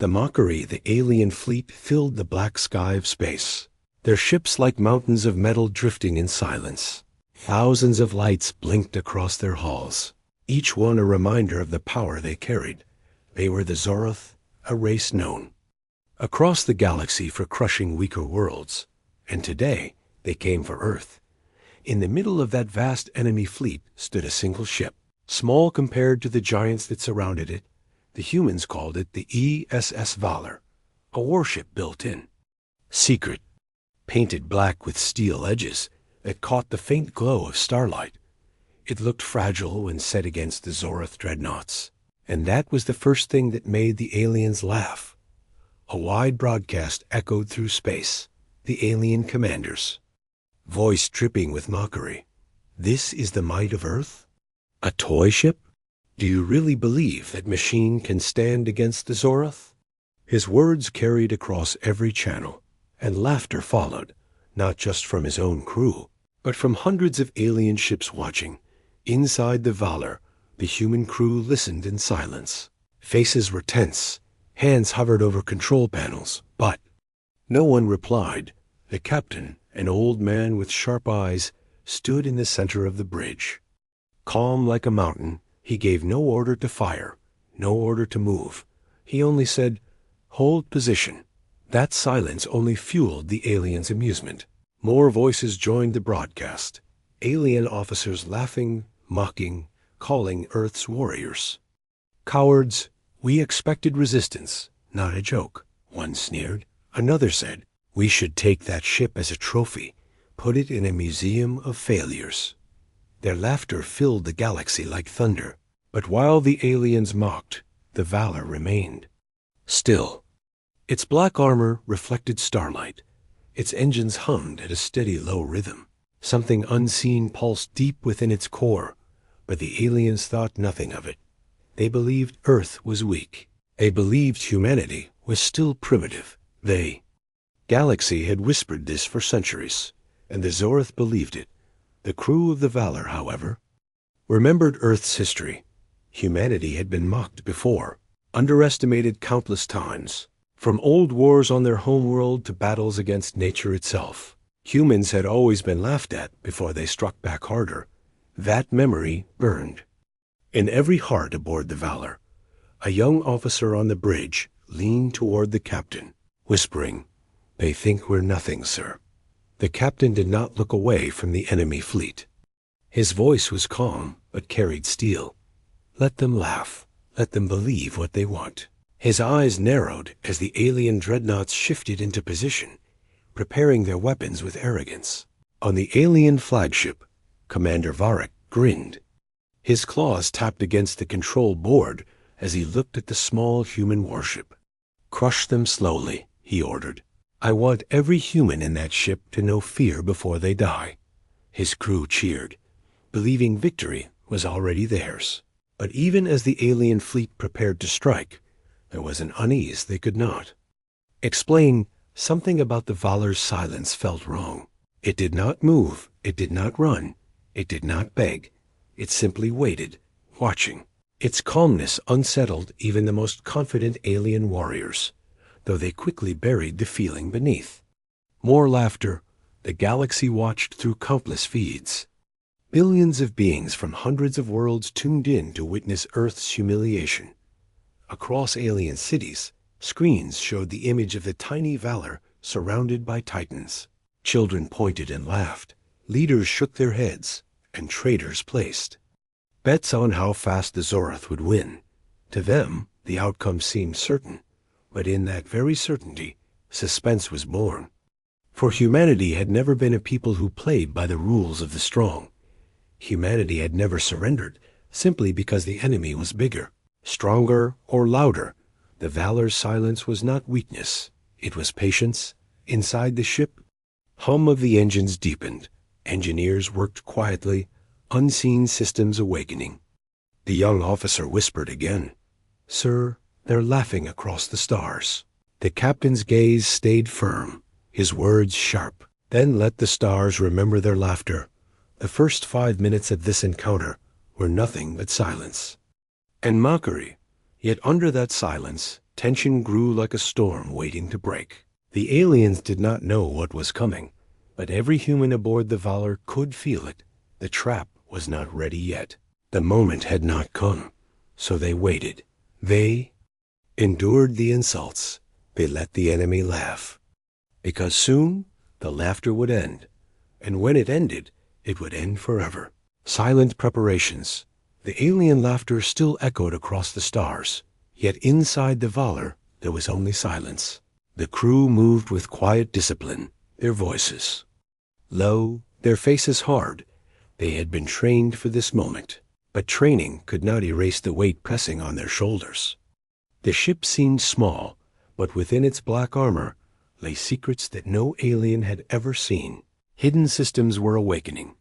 The mockery, the alien fleet, filled the black sky of space, their ships like mountains of metal drifting in silence. Thousands of lights blinked across their halls, each one a reminder of the power they carried. They were the Zorath, a race known across the galaxy for crushing weaker worlds, and today they came for Earth. In the middle of that vast enemy fleet stood a single ship, small compared to the giants that surrounded it. The humans called it the ESS Valor, a warship built in. Secret, painted black with steel edges that caught the faint glow of starlight. It looked fragile when set against the Zorath dreadnoughts, and that was the first thing that made the aliens laugh. A wide broadcast echoed through space, the alien commander's voice dripping with mockery. This is the might of Earth? A toy ship? Do you really believe that machine can stand against the Zorath? His words carried across every channel, and laughter followed, not just from his own crew, but from hundreds of alien ships watching. Inside the Valor, the human crew listened in silence. Faces were tense, hands hovered over control panels, but no one replied. The captain, an old man with sharp eyes, stood in the center of the bridge. Calm like a mountain, he gave no order to fire, no order to move. He only said, "Hold position." That silence only fueled the aliens' amusement. More voices joined the broadcast. Alien officers laughing, mocking, calling Earth's warriors cowards. "We expected resistance, not a joke," one sneered. Another said, "We should take that ship as a trophy, put it in a museum of failures." Their laughter filled the galaxy like thunder. But while the aliens mocked, the Valor remained still. Its black armor reflected starlight. Its engines hummed at a steady low rhythm. Something unseen pulsed deep within its core, but the aliens thought nothing of it. They believed Earth was weak. They believed humanity was still primitive. Galaxy had whispered this for centuries, and the Zorath believed it. The crew of the Valor, however, remembered Earth's history. Humanity had been mocked before, underestimated countless times. From old wars on their homeworld to battles against nature itself, humans had always been laughed at before they struck back harder. That memory burned in every heart aboard the Valor. A young officer on the bridge leaned toward the captain, whispering, "They think we're nothing, sir." The captain did not look away from the enemy fleet. His voice was calm, but carried steel. "Let them laugh. Let them believe what they want." His eyes narrowed as the alien dreadnoughts shifted into position, preparing their weapons with arrogance. On the alien flagship, Commander Varric grinned. His claws tapped against the control board as he looked at the small human warship. "Crush them slowly," he ordered. "I want every human in that ship to know fear before they die." His crew cheered, believing victory was already theirs. But even as the alien fleet prepared to strike, there was an unease they could not explain. Something about the Valor's silence felt wrong. It did not move, it did not run, it did not beg. It simply waited, watching. Its calmness unsettled even the most confident alien warriors, though they quickly buried the feeling beneath. More laughter. The galaxy watched through countless feeds. Billions of beings from hundreds of worlds tuned in to witness Earth's humiliation. Across alien cities, screens showed the image of the tiny Valor surrounded by titans. Children pointed and laughed. Leaders shook their heads, and traders placed bets on how fast the Zorath would win. To them, the outcome seemed certain, but in that very certainty, suspense was born. For humanity had never been a people who played by the rules of the strong. Humanity had never surrendered, simply because the enemy was bigger, stronger, or louder. The Valor's silence was not weakness, it was patience. Inside the ship, hum of the engines deepened. Engineers worked quietly, unseen systems awakening. The young officer whispered again, "Sir, they're laughing across the stars." The captain's gaze stayed firm, his words sharp. "Then let the stars remember their laughter." The first 5 minutes of this encounter were nothing but silence and mockery. Yet under that silence, Tension grew like a storm waiting to break. The aliens did not know what was coming, but every human aboard the Valor could feel it. The trap was not ready yet. The moment had not come, so they waited. They endured the insults. They let the enemy laugh. Because soon the laughter would end, and when it ended, it would end forever. Silent preparations. The alien laughter still echoed across the stars, yet inside the Valor there was only silence. The crew moved with quiet discipline, their voices low, their faces hard. They had been trained for this moment, but training could not erase the weight pressing on their shoulders. The ship seemed small, but within its black armor lay secrets that no alien had ever seen. Hidden systems were awakening.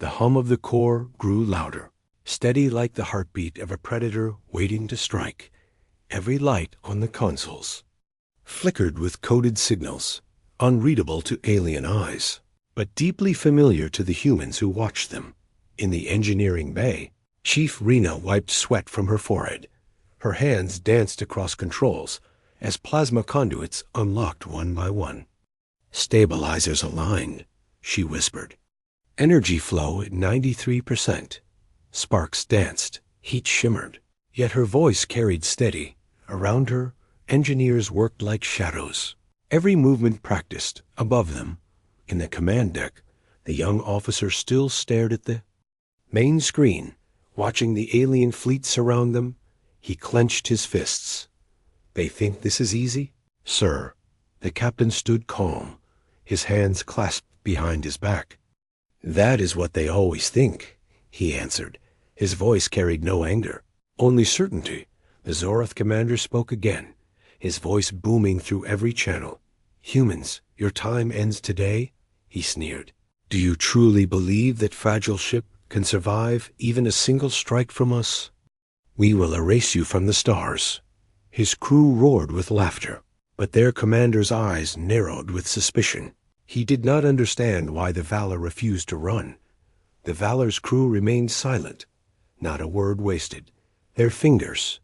The hum of the core grew louder, steady like the heartbeat of a predator waiting to strike. Every light on the consoles flickered with coded signals, unreadable to alien eyes, but deeply familiar to the humans who watched them. In the engineering bay, Chief Rena wiped sweat from her forehead. Her hands danced across controls as plasma conduits unlocked one by one. "Stabilizers aligned," she whispered. Energy flow at 93%. Sparks danced, heat shimmered, yet her voice carried steady. Around her, engineers worked like shadows, every movement practiced. Above them, in the command deck, the young officer still stared at the main screen, watching the alien fleet surround them. He clenched his fists. "They think this is easy?" "Sir." The captain stood calm, his hands clasped behind his back. "That is what they always think," he answered. His voice carried no anger, only certainty. The Zorath commander spoke again, his voice booming through every channel. "Humans, your time ends today," he sneered. "Do you truly believe that fragile ship can survive even a single strike from us? We will erase you from the stars." His crew roared with laughter, but their commander's eyes narrowed with suspicion. He did not understand why the Valor refused to run. The Valor's crew remained silent, not a word wasted. Their fingers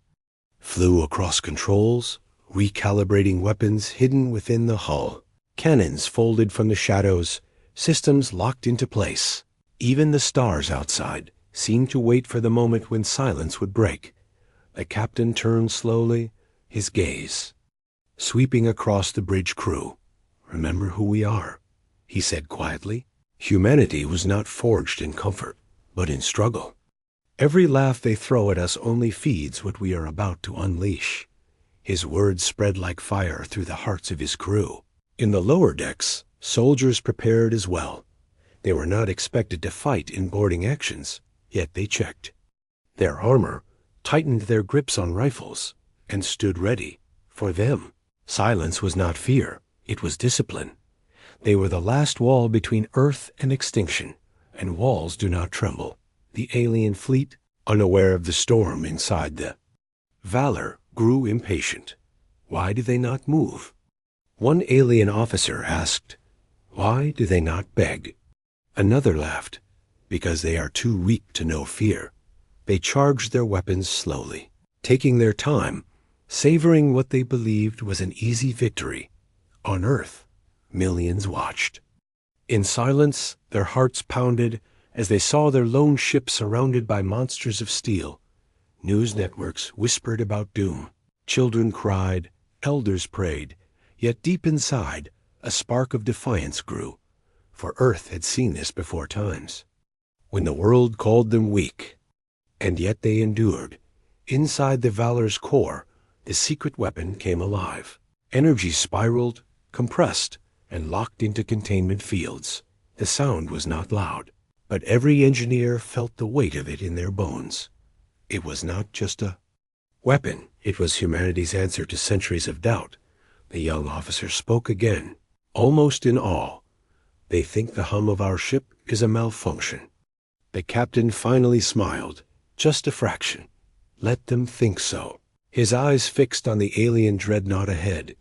flew across controls, recalibrating weapons hidden within the hull. Cannons folded from the shadows, systems locked into place. Even the stars outside seemed to wait for the moment when silence would break. The captain turned slowly, his gaze sweeping across the bridge crew. "Remember who we are," he said quietly. "Humanity was not forged in comfort, but in struggle. Every laugh they throw at us only feeds what we are about to unleash." His words spread like fire through the hearts of his crew. In the lower decks, soldiers prepared as well. They were not expected to fight in boarding actions, yet they checked their armor, tightened their grips on rifles, and stood ready. For them, silence was not fear, it was discipline. They were the last wall between Earth and extinction, and walls do not tremble. The alien fleet, unaware of the storm inside the Valor, grew impatient. Why do they not move? One alien officer asked, "Why do they not beg?" Another laughed, "Because they are too weak to know fear." They charged their weapons slowly, taking their time, savoring what they believed was an easy victory. On Earth, millions watched. In silence, their hearts pounded as they saw their lone ship surrounded by monsters of steel. News networks whispered about doom. Children cried, elders prayed, yet deep inside, a spark of defiance grew. For Earth had seen this before times, when the world called them weak. And yet they endured. Inside the Valor's core, the secret weapon came alive. Energy spiraled, compressed, and locked into containment fields. The sound was not loud, but every engineer felt the weight of it in their bones. It was not just a weapon. It was humanity's answer to centuries of doubt. The young officer spoke again, almost in awe. "They think the hum of our ship is a malfunction." The captain finally smiled. "Just a fraction. Let them think so." His eyes fixed on the alien dreadnought ahead.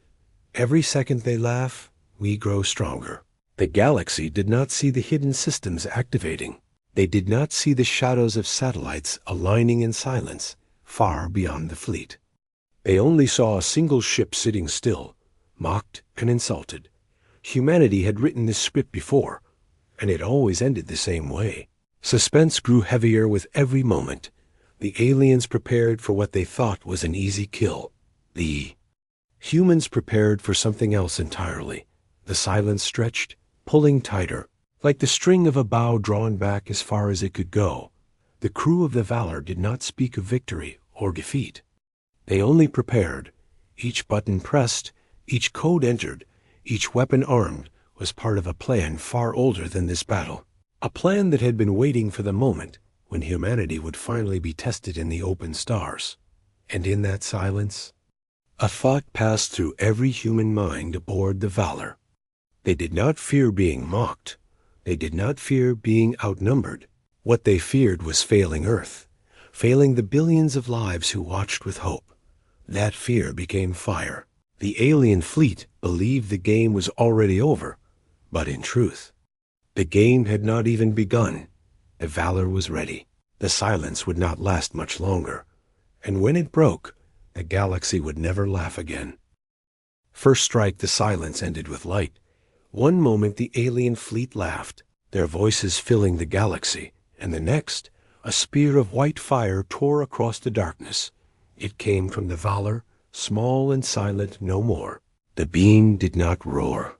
"Every second they laugh, we grow stronger." The galaxy did not see the hidden systems activating. They did not see the shadows of satellites aligning in silence far beyond the fleet. They only saw a single ship sitting still, mocked and insulted. Humanity had written this script before, and it always ended the same way. Suspense grew heavier with every moment. The aliens prepared for what they thought was an easy kill. The humans prepared for something else entirely. The silence stretched, pulling tighter, like the string of a bow drawn back as far as it could go. The crew of the Valor did not speak of victory or defeat. They only prepared. Each button pressed, each code entered, each weapon armed was part of a plan far older than this battle. A plan that had been waiting for the moment when humanity would finally be tested in the open stars. And in that silence, a thought passed through every human mind aboard the Valor. They did not fear being mocked. They did not fear being outnumbered. What they feared was failing Earth, failing the billions of lives who watched with hope. That fear became fire. The alien fleet believed the game was already over, but in truth, the game had not even begun. The Valor was ready. The silence would not last much longer, and when it broke, the galaxy would never laugh again. First strike, the silence ended with light. One moment the alien fleet laughed, their voices filling the galaxy, and the next, a spear of white fire tore across the darkness. It came from the Valor, small and silent no more. The beam did not roar.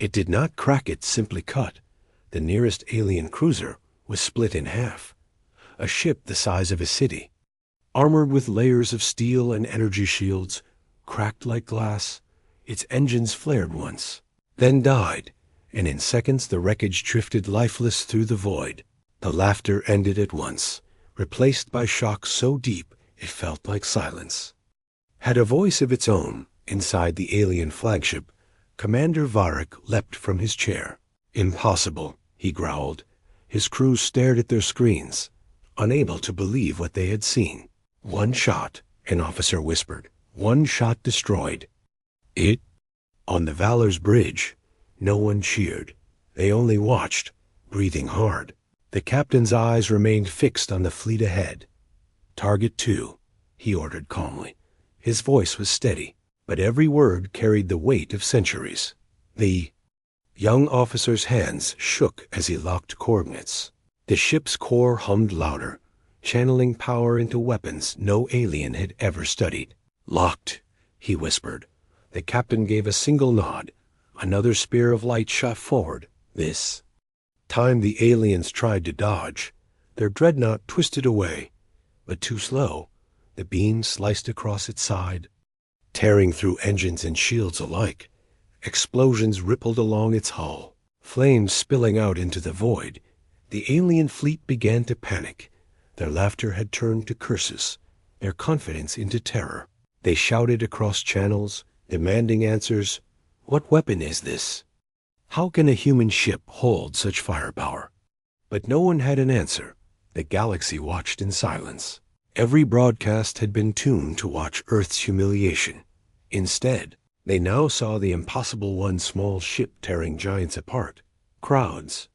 It did not crack, it simply cut. The nearest alien cruiser was split in half. A ship the size of a city, armored with layers of steel and energy shields, cracked like glass. Its engines flared once, then died, and in seconds the wreckage drifted lifeless through the void. The laughter ended at once, replaced by shock so deep it felt like silence. Had a voice of its own. Inside the alien flagship, Commander Varric leapt from his chair. "Impossible," he growled. His crew stared at their screens, unable to believe what they had seen. "One shot," an officer whispered. "One shot destroyed." It? On the Valor's bridge, no one cheered. They only watched, breathing hard. The captain's eyes remained fixed on the fleet ahead. "Target 2, he ordered calmly. His voice was steady, but every word carried the weight of centuries. The young officer's hands shook as he locked coordinates. The ship's core hummed louder, channeling power into weapons no alien had ever studied. "Locked," he whispered. The captain gave a single nod. Another spear of light shot forward. This time the aliens tried to dodge. Their dreadnought twisted away, but too slow. The beam sliced across its side, tearing through engines and shields alike. Explosions rippled along its hull, flames spilling out into the void. The alien fleet began to panic. Their laughter had turned to curses, their confidence into terror. They shouted across channels, demanding answers. What weapon is this? How can a human ship hold such firepower? But no one had an answer. The galaxy watched in silence. Every broadcast had been tuned to watch Earth's humiliation. Instead, they now saw the impossible one small ship tearing giants apart. Crowds,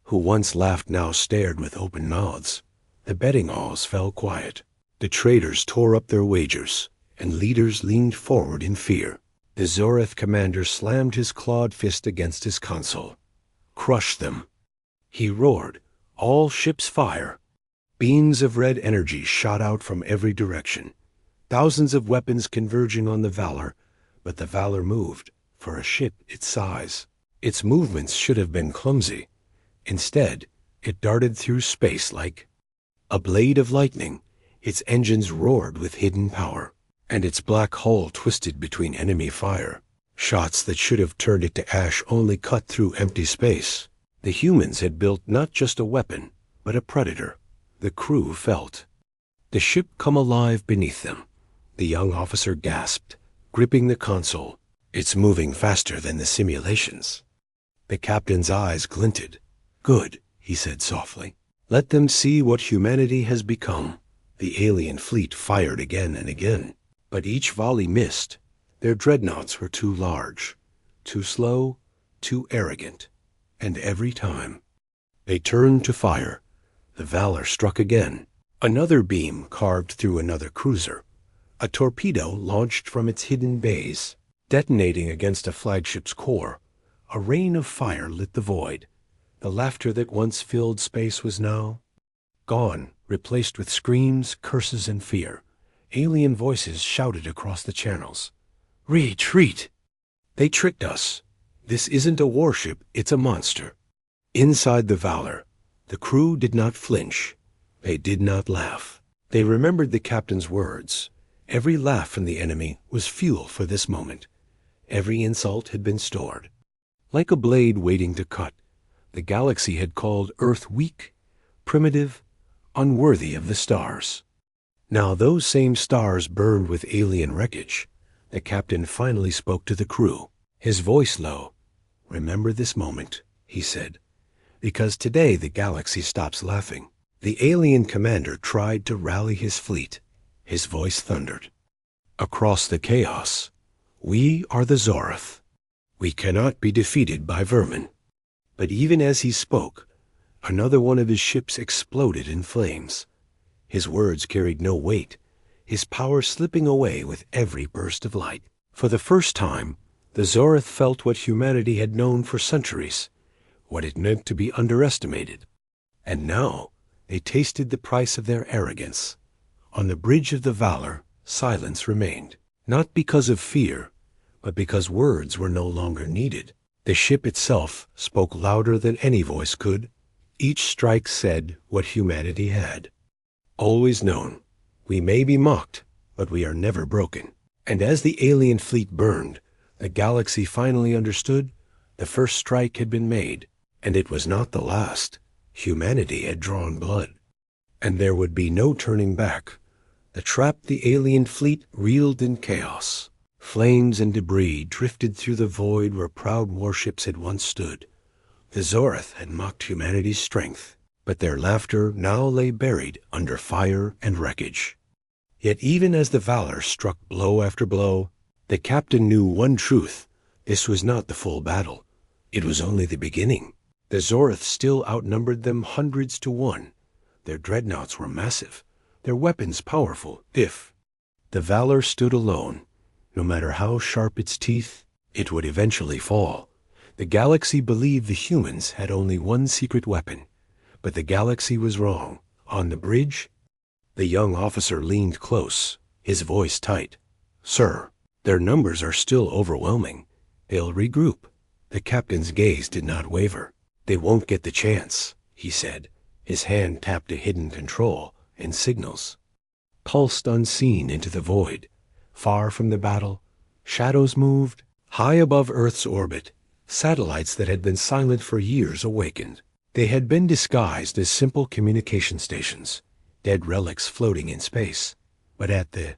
who once laughed now stared with open mouths. The betting halls fell quiet. The traders tore up their wagers, and leaders leaned forward in fear. The Zorath commander slammed his clawed fist against his console. "Crush them," he roared. "All ships fire." Beams of red energy shot out from every direction, thousands of weapons converging on the Valor, but the Valor moved for a ship its size. Its movements should have been clumsy. Instead, it darted through space like a blade of lightning. Its engines roared with hidden power, and its black hull twisted between enemy fire. Shots that should have turned it to ash only cut through empty space. The humans had built not just a weapon, but a predator. The crew felt the ship come alive beneath them. The young officer gasped, gripping the console. "It's moving faster than the simulations." The captain's eyes glinted. "Good," he said softly. "Let them see what humanity has become." The alien fleet fired again and again, but each volley missed. Their dreadnoughts were too large, too slow, too arrogant, and every time they turned to fire, the Valor struck again. Another beam carved through another cruiser. A torpedo launched from its hidden bays, detonating against a flagship's core. A rain of fire lit the void. The laughter that once filled space was now gone, replaced with screams, curses, and fear. Alien voices shouted across the channels. "Retreat! They tricked us. This isn't a warship, it's a monster." Inside the Valor, the crew did not flinch. They did not laugh. They remembered the captain's words. Every laugh from the enemy was fuel for this moment. Every insult had been stored. Like a blade waiting to cut, the galaxy had called Earth weak, primitive, unworthy of the stars. Now those same stars burned with alien wreckage. The captain finally spoke to the crew, his voice low. "Remember this moment," he said, "because today the galaxy stops laughing." The alien commander tried to rally his fleet. His voice thundered. "Across the chaos, we are the Zorath. We cannot be defeated by vermin." But even as he spoke, another one of his ships exploded in flames. His words carried no weight, his power slipping away with every burst of light. For the first time, the Zorath felt what humanity had known for centuries, what it meant to be underestimated. And now they tasted the price of their arrogance. On the bridge of the Valor, silence remained, not because of fear, but because words were no longer needed. The ship itself spoke louder than any voice could. Each strike said what humanity had always known. We may be mocked, but we are never broken. And as the alien fleet burned, the galaxy finally understood the first strike had been made, and it was not the last. Humanity had drawn blood, and there would be no turning back. The trapped the alien fleet reeled in chaos. Flames and debris drifted through the void where proud warships had once stood. The Zorath had mocked humanity's strength, but their laughter now lay buried under fire and wreckage. Yet even as the Valor struck blow after blow, the captain knew one truth. This was not the full battle. It was only the beginning. The Zorath still outnumbered them hundreds to one. Their dreadnoughts were massive, their weapons powerful. If the Valor stood alone, no matter how sharp its teeth, it would eventually fall. The galaxy believed the humans had only one secret weapon, but the galaxy was wrong. On the bridge, the young officer leaned close, his voice tight. "Sir, their numbers are still overwhelming. They'll regroup." The captain's gaze did not waver. "They won't get the chance," he said. His hand tapped a hidden control and signals pulsed unseen into the void. Far from the battle, shadows moved. High above Earth's orbit, satellites that had been silent for years awakened. They had been disguised as simple communication stations, dead relics floating in space. But at the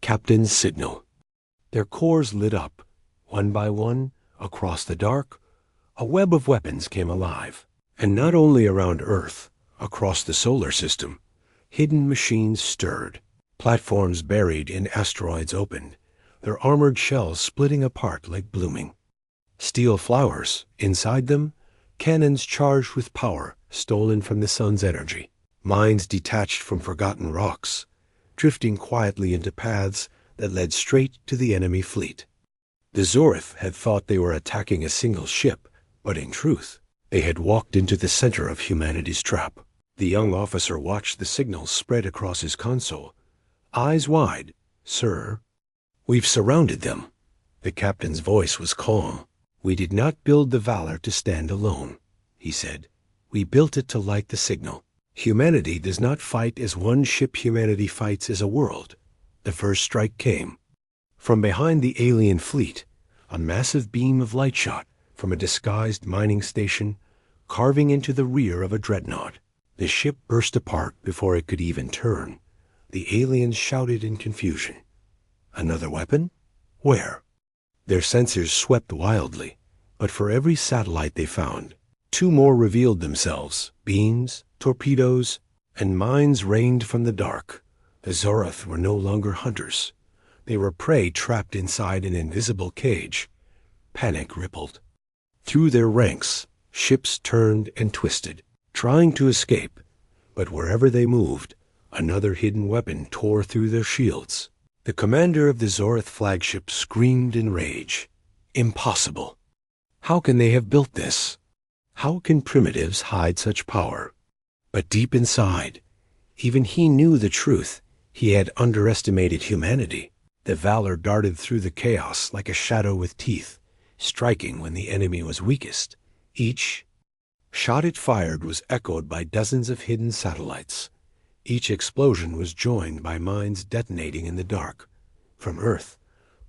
captain's signal, their cores lit up. One by one, across the dark, a web of weapons came alive. And not only around Earth, across the solar system, hidden machines stirred. Platforms buried in asteroids opened, their armored shells splitting apart like blooming steel flowers. Inside them, cannons charged with power stolen from the sun's energy. Mines detached from forgotten rocks, drifting quietly into paths that led straight to the enemy fleet. The Zorath had thought they were attacking a single ship, but in truth, they had walked into the center of humanity's trap. The young officer watched the signals spread across his console, eyes wide. "Sir, we've surrounded them." The captain's voice was calm. "We did not build the Valor to stand alone," he said. "We built it to light the signal. Humanity does not fight as one ship. Humanity fights as a world." The first strike came. From behind the alien fleet, a massive beam of light shot from a disguised mining station, carving into the rear of a dreadnought. The ship burst apart before it could even turn. The aliens shouted in confusion. Another weapon? Where? Their sensors swept wildly, but for every satellite they found, two more revealed themselves. Beams, torpedoes, and mines rained from the dark. The Zorath were no longer hunters. They were prey trapped inside an invisible cage. Panic rippled through their ranks. Ships turned and twisted, trying to escape, but wherever they moved, another hidden weapon tore through their shields. The commander of the Zorath flagship screamed in rage. Impossible! How can they have built this? How can primitives hide such power? But deep inside, even he knew the truth. He had underestimated humanity. The valor darted through the chaos like a shadow with teeth, striking when the enemy was weakest. Each shot it fired was echoed by dozens of hidden satellites. Each explosion was joined by mines detonating in the dark. From Earth,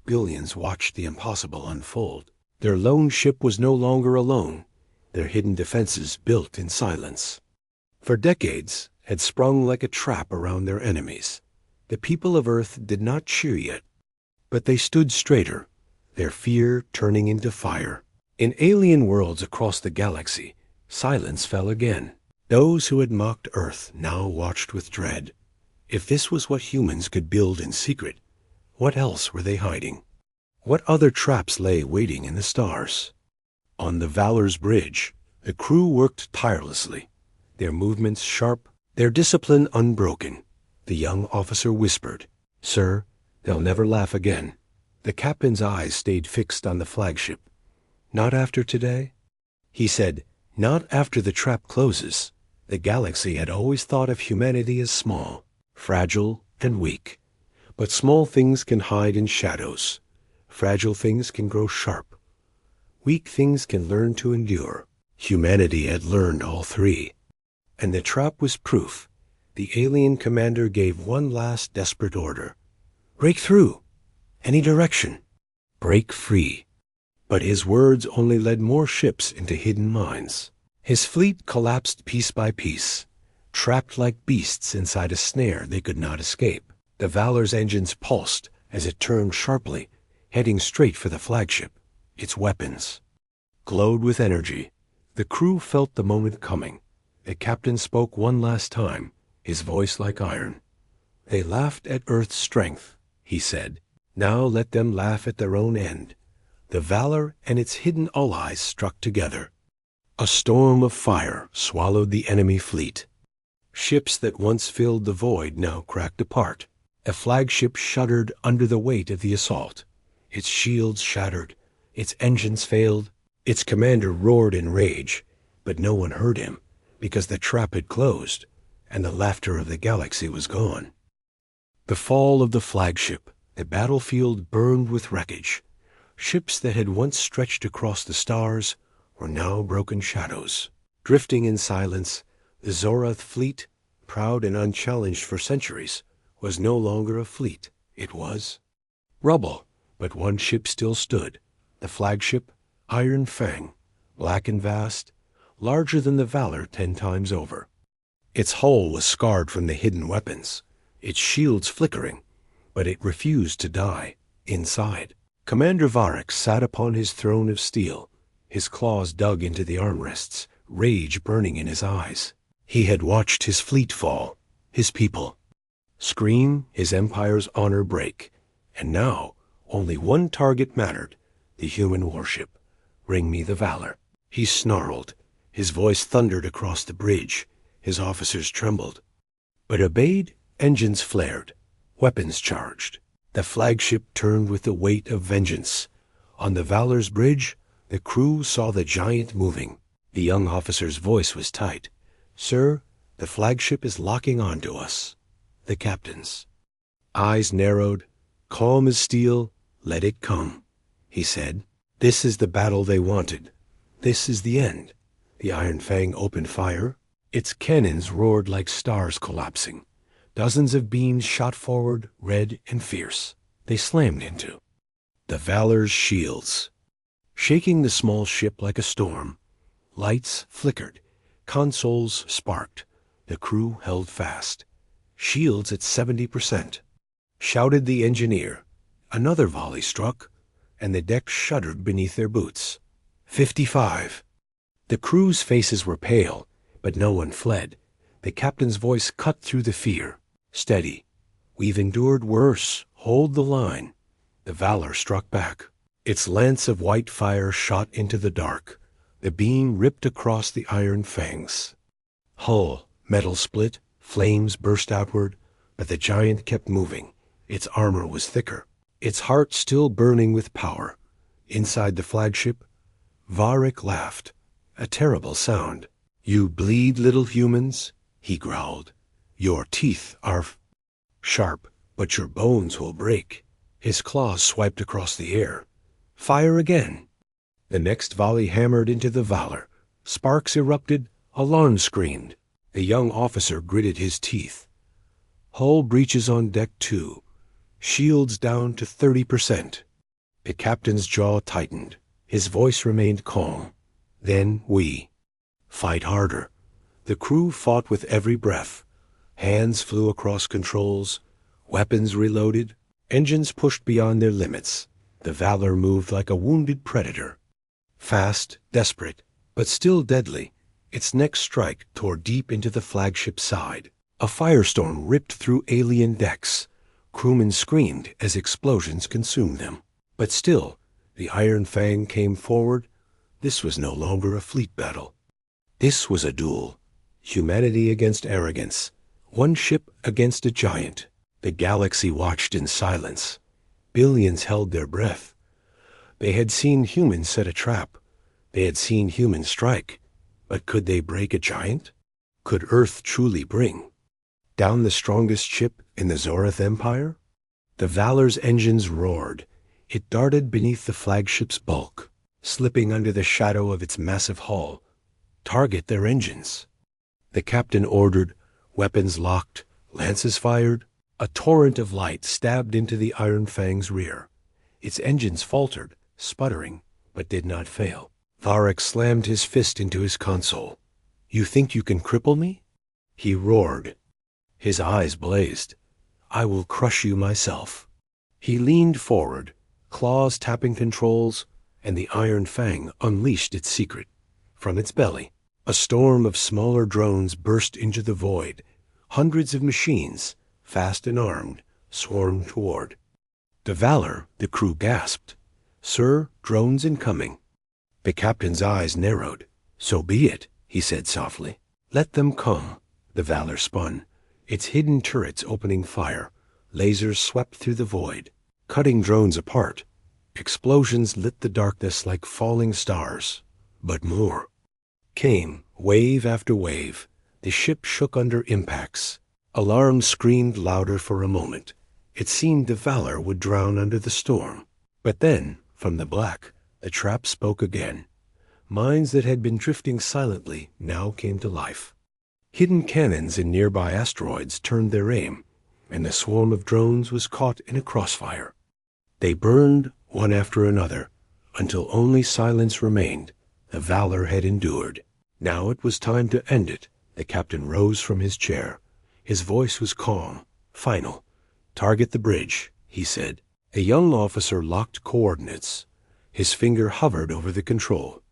billions watched the impossible unfold. Their lone ship was no longer alone. Their hidden defenses, built in silence, for decades, had sprung like a trap around their enemies. The people of Earth did not cheer yet, but they stood straighter, their fear turning into fire. In alien worlds across the galaxy, silence fell again. Those who had mocked Earth now watched with dread. If this was what humans could build in secret, what else were they hiding? What other traps lay waiting in the stars? On the Valor's bridge, the crew worked tirelessly, their movements sharp, their discipline unbroken. The young officer whispered, "Sir, they'll never laugh again." The captain's eyes stayed fixed on the flagship. "Not after today?" He said, "Not after the trap closes." The galaxy had always thought of humanity as small, fragile, and weak. But small things can hide in shadows. Fragile things can grow sharp. Weak things can learn to endure. Humanity had learned all three. And the trap was proof. The alien commander gave one last desperate order. "Break through! Any direction! Break free!" But his words only led more ships into hidden mines. His fleet collapsed piece by piece, trapped like beasts inside a snare they could not escape. The Valor's engines pulsed as it turned sharply, heading straight for the flagship. Its weapons glowed with energy. The crew felt the moment coming. The captain spoke one last time, his voice like iron. "They laughed at Earth's strength," he said. "Now let them laugh at their own end." The Valor and its hidden allies struck together. A storm of fire swallowed the enemy fleet. Ships that once filled the void now cracked apart. A flagship shuddered under the weight of the assault. Its shields shattered, its engines failed. Its commander roared in rage, but no one heard him, because the trap had closed, and the laughter of the galaxy was gone. The fall of the flagship. The battlefield burned with wreckage. Ships that had once stretched across the stars were now broken shadows. Drifting in silence, the Zorath fleet, proud and unchallenged for centuries, was no longer a fleet. It was rubble. But one ship still stood, the flagship, Iron Fang, black and vast, larger than the Valor 10 times over. Its hull was scarred from the hidden weapons, its shields flickering, but it refused to die. Inside, Commander Varric sat upon his throne of steel, his claws dug into the armrests, rage burning in his eyes. He had watched his fleet fall, his people scream, his empire's honor break, and now only one target mattered, the human warship. "Bring me the Valor." He snarled. His voice thundered across the bridge. His officers trembled, but obeyed. Engines flared, weapons charged. The flagship turned with the weight of vengeance. On the Valor's bridge, the crew saw the giant moving. The young officer's voice was tight. "Sir, the flagship is locking onto us." The captain's eyes narrowed. Calm as steel. "Let it come," he said. "This is the battle they wanted. This is the end." The Iron Fang opened fire. Its cannons roared like stars collapsing. Dozens of beams shot forward, red and fierce. They slammed into the Valor's shields, shaking the small ship like a storm. Lights flickered. Consoles sparked. The crew held fast. "Shields at 70%. Shouted the engineer. Another volley struck, and the deck shuddered beneath their boots. 55. The crew's faces were pale, but no one fled. The captain's voice cut through the fear. "Steady. We've endured worse. Hold the line." The Valor struck back. Its lance of white fire shot into the dark. The beam ripped across the Iron Fangs. Hull, metal split, flames burst outward, but the giant kept moving, Its armor was thicker, its heart still burning with power. Inside the flagship, Varric laughed, a terrible sound. "You bleed, little humans," he growled. "Your teeth are sharp, but your bones will break." His claws swiped across the air. "Fire again." The next volley hammered into the Valor. Sparks erupted, alarms screamed. The young officer gritted his teeth. "Hull breaches on deck 2. Shields down to 30%. The captain's jaw tightened. His voice remained calm. "Then we fight harder." The crew fought with every breath. Hands flew across controls, weapons reloaded, engines pushed beyond their limits. The Valor moved like a wounded predator. Fast, desperate, but still deadly, its next strike tore deep into the flagship's side. A firestorm ripped through alien decks. Crewmen screamed as explosions consumed them. But still, the Iron Fang came forward. This was no longer a fleet battle. This was a duel. Humanity against arrogance. One ship against a giant. The galaxy watched in silence. Billions held their breath. They had seen humans set a trap. They had seen humans strike. But could they break a giant? Could Earth truly bring down the strongest ship in the Zorath Empire? The Valor's engines roared. It darted beneath the flagship's bulk, slipping under the shadow of its massive hull. "Target their engines." The captain ordered, weapons locked, lances fired. A torrent of light stabbed into the Iron Fang's rear. Its engines faltered, sputtering, but did not fail. Varric slammed his fist into his console. "You think you can cripple me?" He roared. His eyes blazed. "I will crush you myself." He leaned forward, claws tapping controls, and the Iron Fang unleashed its secret. From its belly, a storm of smaller drones burst into the void. Hundreds of machines, fast and armed, swarmed toward the Valor. The crew gasped. "Sir, drones incoming." The captain's eyes narrowed. "So be it," he said softly. "Let them come." The Valor spun, its hidden turrets opening fire. Lasers swept through the void, cutting drones apart. Explosions lit the darkness like falling stars. But more came, wave after wave. The ship shook under impacts. Alarms screamed louder for a moment. It seemed the Valor would drown under the storm. But then, from the black, the trap spoke again. Minds that had been drifting silently now came to life. Hidden cannons in nearby asteroids turned their aim, and the swarm of drones was caught in a crossfire. They burned, one after another, until only silence remained. The Valor had endured. Now it was time to end it. The captain rose from his chair. His voice was calm, final. "Target the bridge," he said. A young officer locked coordinates. His finger hovered over the control.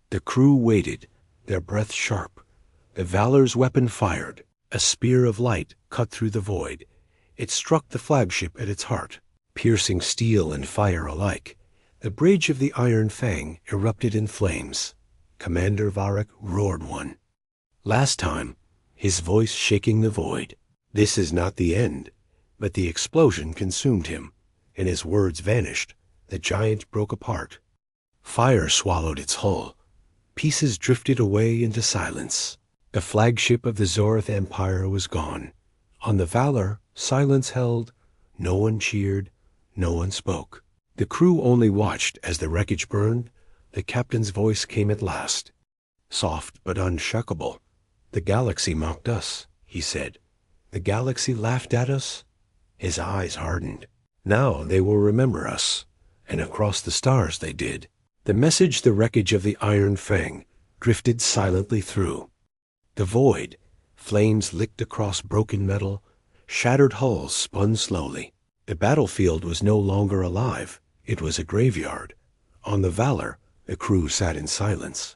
The crew waited, their breath sharp. The Valor's weapon fired. A spear of light cut through the void. It struck the flagship at its heart, piercing steel and fire alike. The bridge of the Iron Fang erupted in flames. Commander Varric roared one last time, his voice shaking the void. This is not the end. But the explosion consumed him, and his words vanished. The giant broke apart. Fire swallowed its hull. Pieces drifted away into silence. The flagship of the Zorath Empire was gone. On the Valor, silence held. No one cheered. No one spoke. The crew only watched as the wreckage burned. The captain's voice came at last. Soft but unshuckable. "The galaxy mocked us," he said. "The galaxy laughed at us." His eyes hardened. "Now they will remember us." And across the stars they did. The message the wreckage of the Iron Fang drifted silently through. The void, flames licked across broken metal, shattered hulls spun slowly. The battlefield was no longer alive. It was a graveyard. On the Valor, the crew sat in silence.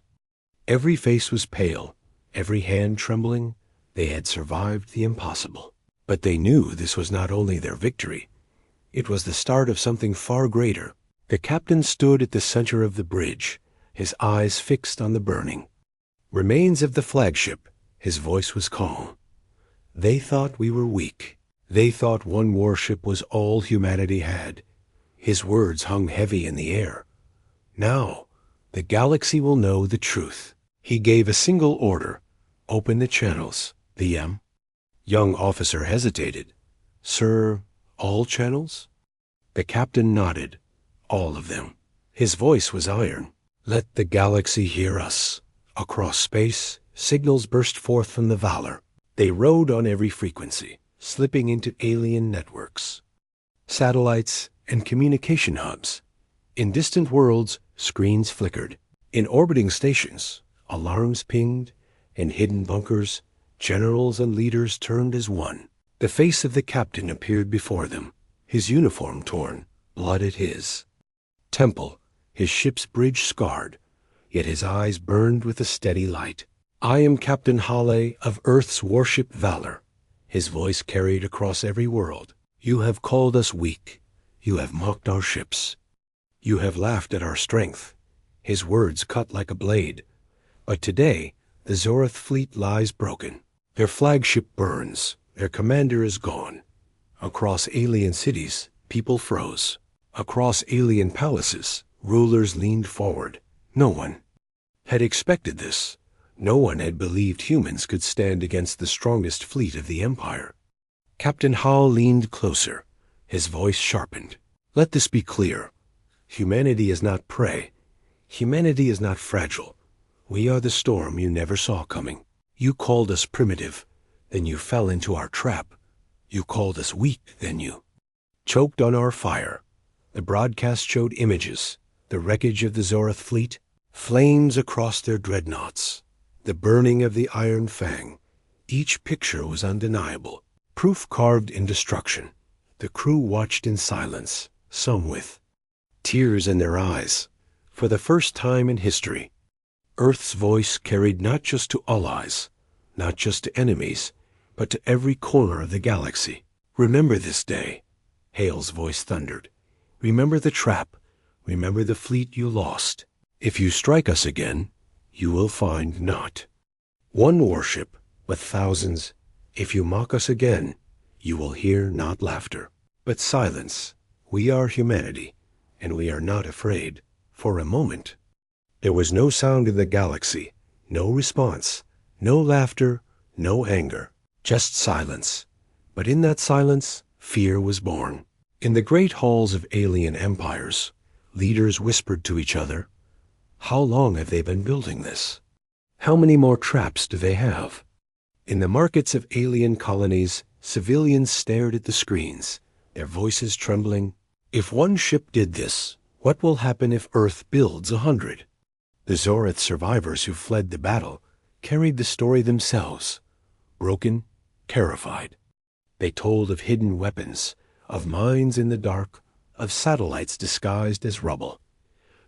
Every face was pale, every hand trembling. They had survived the impossible. But they knew this was not only their victory. It was the start of something far greater. The captain stood at the center of the bridge, his eyes fixed on the burning remains of the flagship. His voice was calm. "They thought we were weak. They thought one warship was all humanity had. His words hung heavy in the air. Now, the galaxy will know the truth. He gave a single order. Open the channels. The young officer hesitated. Sir, all channels? The captain nodded. All of them. His voice was iron. Let the galaxy hear us. Across space, signals burst forth from the Valor. They rode on every frequency, slipping into alien networks, satellites, and communication hubs. In distant worlds, screens flickered. In orbiting stations, alarms pinged. In hidden bunkers, generals and leaders turned as one. The face of the captain appeared before them, his uniform torn, blood at his temple, his ship's bridge scarred, yet his eyes burned with a steady light. I am Captain Hale of Earth's warship Valor. His voice carried across every world. You have called us weak. You have mocked our ships. You have laughed at our strength. His words cut like a blade. But today, the Zorath fleet lies broken. Their flagship burns. Their commander is gone. Across alien cities, people froze. Across alien palaces, rulers leaned forward. No one had expected this. No one had believed humans could stand against the strongest fleet of the Empire. Captain Hall leaned closer. His voice sharpened. Let this be clear. Humanity is not prey. Humanity is not fragile. We are the storm you never saw coming. You called us primitive, then you fell into our trap. You called us weak, then you choked on our fire. The broadcast showed images, the wreckage of the Zorath fleet, flames across their dreadnoughts, the burning of the Iron Fang. Each picture was undeniable, proof carved in destruction. The crew watched in silence, some with tears in their eyes. For the first time in history, Earth's voice carried not just to allies, not just to enemies, but to every corner of the galaxy. Remember this day, Hale's voice thundered. Remember the trap. Remember the fleet you lost. If you strike us again, you will find not one warship, but thousands. If you mock us again, you will hear not laughter, but silence. We are humanity, and we are not afraid. For a moment, there was no sound in the galaxy, no response, no laughter, no anger, just silence. But in that silence, fear was born. In the great halls of alien empires, leaders whispered to each other, how long have they been building this? How many more traps do they have? In the markets of alien colonies, civilians stared at the screens, their voices trembling. If one ship did this, what will happen if Earth builds 100? The Zorath survivors who fled the battle carried the story themselves, broken, terrified. They told of hidden weapons, of mines in the dark, of satellites disguised as rubble.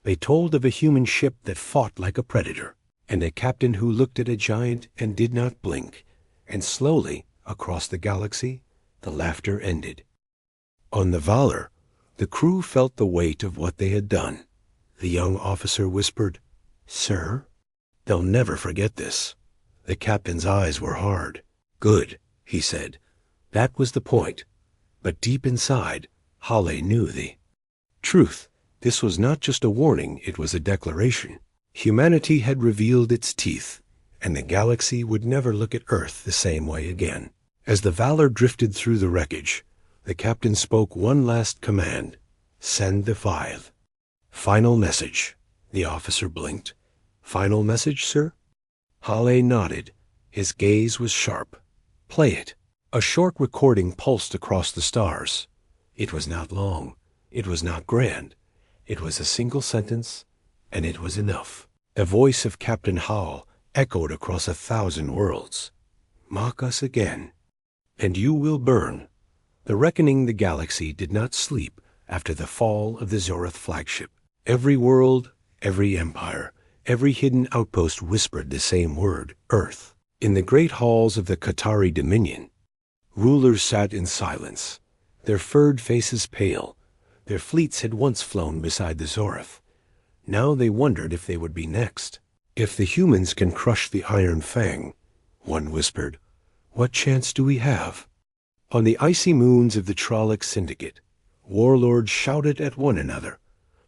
They told of a human ship that fought like a predator, and a captain who looked at a giant and did not blink. And slowly, across the galaxy, the laughter ended. On the Valor, the crew felt the weight of what they had done. The young officer whispered, Sir, they'll never forget this. The captain's eyes were hard. Good, he said. That was the point. But deep inside, Hale knew the truth. This was not just a warning, it was a declaration. Humanity had revealed its teeth, and the galaxy would never look at Earth the same way again. As the Valor drifted through the wreckage, the captain spoke one last command. Send the file. Final message. The officer blinked. Final message, sir? Hale nodded. His gaze was sharp. Play it. A short recording pulsed across the stars. It was not long. It was not grand. It was a single sentence, and it was enough. The voice of Captain Howell echoed across 1,000 worlds. Mock us again, and you will burn. The reckoning the galaxy did not sleep after the fall of the Zorath flagship. Every world, every empire, every hidden outpost whispered the same word, Earth. In the great halls of the Qatari Dominion, rulers sat in silence, their furred faces pale. Their fleets had once flown beside the Zorath. Now they wondered if they would be next. If the humans can crush the Iron Fang, one whispered, what chance do we have? On the icy moons of the Trolloc Syndicate, warlords shouted at one another.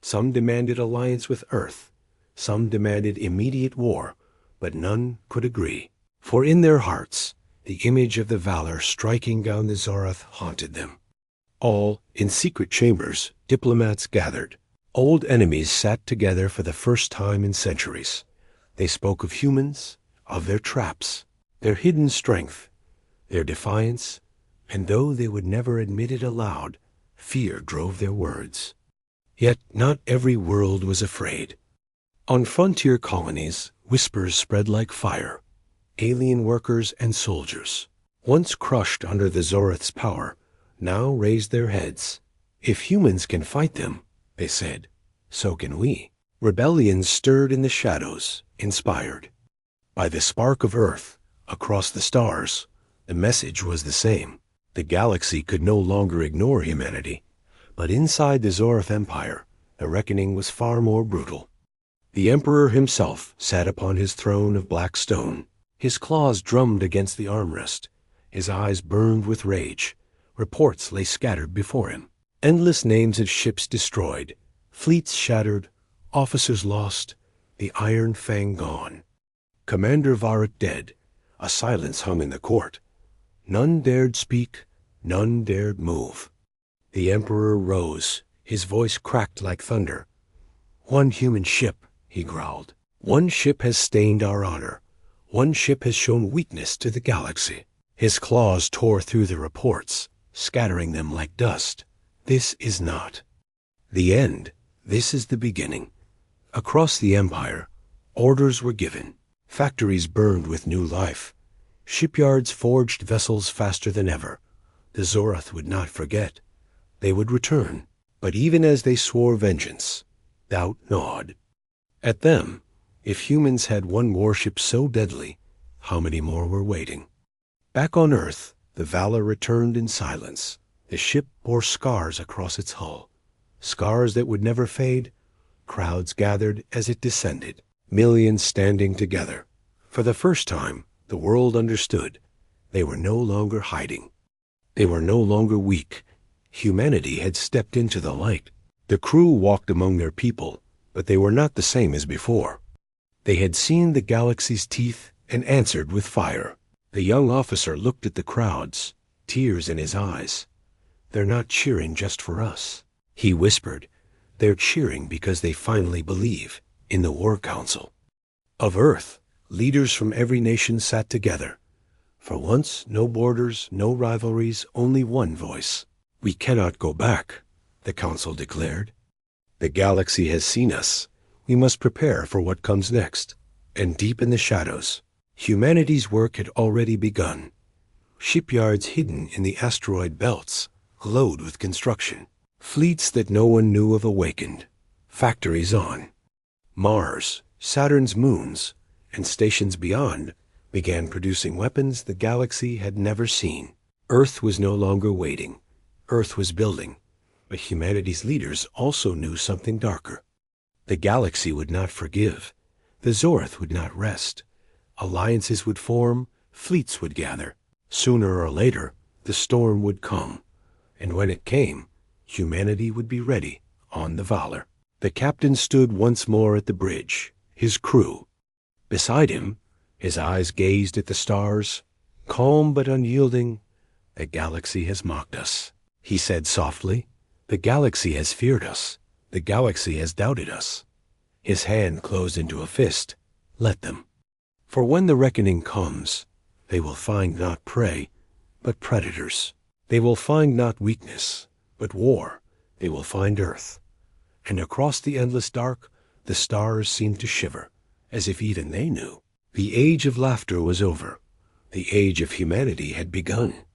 Some demanded alliance with Earth, some demanded immediate war, but none could agree. For in their hearts, the image of the Valor striking down the Zorath haunted them. All, in secret chambers, diplomats gathered. Old enemies sat together for the first time in centuries. They spoke of humans, of their traps, their hidden strength, their defiance, and though they would never admit it aloud, fear drove their words. Yet not every world was afraid. On frontier colonies, whispers spread like fire. Alien workers and soldiers, once crushed under the Zorath's power, now raised their heads. If humans can fight them, they said, so can we. Rebellions stirred in the shadows, inspired. By the spark of Earth, across the stars, the message was the same. The galaxy could no longer ignore humanity, but inside the Zorath Empire, the reckoning was far more brutal. The Emperor himself sat upon his throne of black stone. His claws drummed against the armrest. His eyes burned with rage. Reports lay scattered before him. Endless names of ships destroyed, fleets shattered, officers lost, the Iron Fang gone. Commander Varric dead. A silence hung in the court. None dared speak, none dared move. The Emperor rose. His voice cracked like thunder. "One human ship," he growled. "One ship has stained our honor. One ship has shown weakness to the galaxy." His claws tore through the reports, scattering them like dust. This is not the end. This is the beginning. Across the Empire, orders were given. Factories burned with new life. Shipyards forged vessels faster than ever. The Zorath would not forget. They would return. But even as they swore vengeance, doubt gnawed at them. If humans had one warship so deadly, how many more were waiting? Back on Earth, the Valor returned in silence. The ship bore scars across its hull, scars that would never fade. Crowds gathered as it descended, millions standing together. For the first time, the world understood. They were no longer hiding. They were no longer weak. Humanity had stepped into the light. The crew walked among their people, but they were not the same as before. They had seen the galaxy's teeth and answered with fire. The young officer looked at the crowds, tears in his eyes. "They're not cheering just for us," he whispered. "They're cheering because they finally believe in the War Council." Of Earth, leaders from every nation sat together. For once, no borders, no rivalries, only one voice. "We cannot go back," the Council declared. "The galaxy has seen us. We must prepare for what comes next." And deep in the shadows, humanity's work had already begun. Shipyards hidden in the asteroid belts glowed with construction. Fleets that no one knew of awakened. Factories on Mars, Saturn's moons, and stations beyond began producing weapons the galaxy had never seen. Earth was no longer waiting. Earth was building. But humanity's leaders also knew something darker. The galaxy would not forgive. The Zorath would not rest. Alliances would form, fleets would gather. Sooner or later, the storm would come. And when it came, humanity would be ready on the Valor. The captain stood once more at the bridge, his crew. Beside him, his eyes gazed at the stars, calm but unyielding. "The galaxy has mocked us," he said softly. "The galaxy has feared us. The galaxy has doubted us." His hand closed into a fist. "Let them. For when the reckoning comes, they will find not prey, but predators. They will find not weakness, but war. They will find Earth." And across the endless dark, the stars seemed to shiver, as if even they knew. The age of laughter was over. The age of humanity had begun.